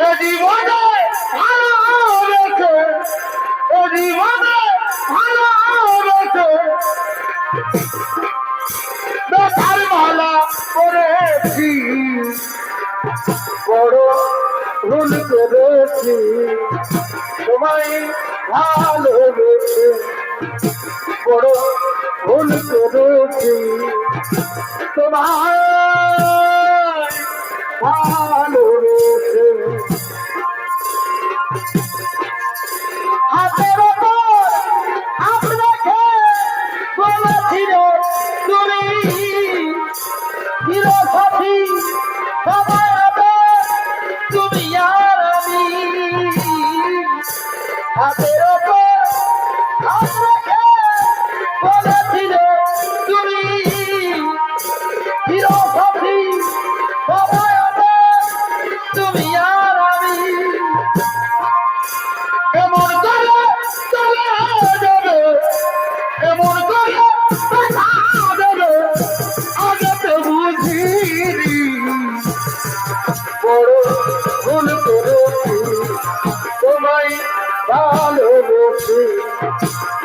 এ জীবনে ভালো রেখে, এ জীবনে ভালো রেখে বেকার মালা করেছি, বড় ভুল করেছি তোমায় ভালোবেসে, বড় ভুল করেছি তোমায় ভালোবেসে। হাতের ওপর আপনাকে বলেছিল তুমি চিরসাথী, সবাই হবে তুমি আর আমি। হাতের ওপর আপনাকে বলেছিল তুমি চিরসাথী, সবাই হবে তুমি আর আমি। এমন করে চলে যাবে, এমন করে দেখা দেবে, আগে তো বুঝিনি বড় ভুল করেছি তোমায় ভালোবেসে,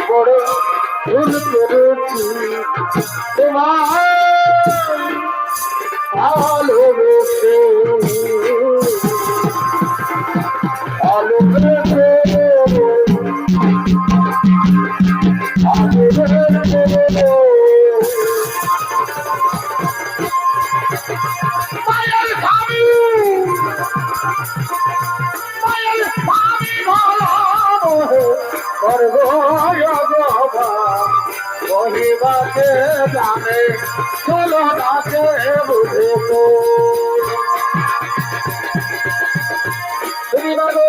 বড় ভুল করেছি তোমায় ভালোবেসে। ভালোবেসে কহিবাকে জানে চলো নাকে বুঝে তো তুমি বাবু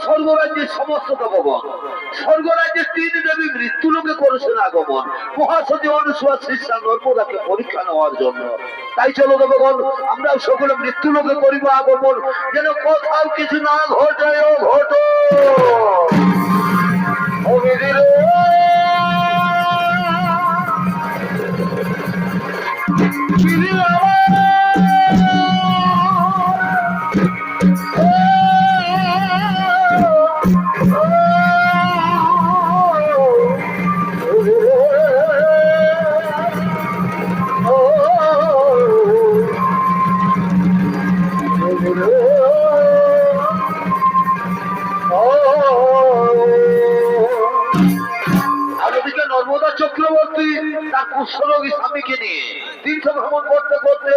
স্বর্গরাজ্যের সমস্ত দেবগণ, স্বর্গরাজ্যের তিন দেবী মৃত্যুলোকে করেছেন আগমন মহাসতী অনুসূয়া শিষ্যা নর্মদাকে পরীক্ষা নেওয়ার জন্য। তাই চলো দেবগণ, আমরা সকলে মৃত্যুলোকে করিব আগমন, যেন কোথাও কিছু না ঘটে। ও ঘটো নর্মদা চক্রবর্তী তার কুষ্ঠরোগী স্বামীকে নিয়ে তীর্থ ভ্রমণ করতে করতে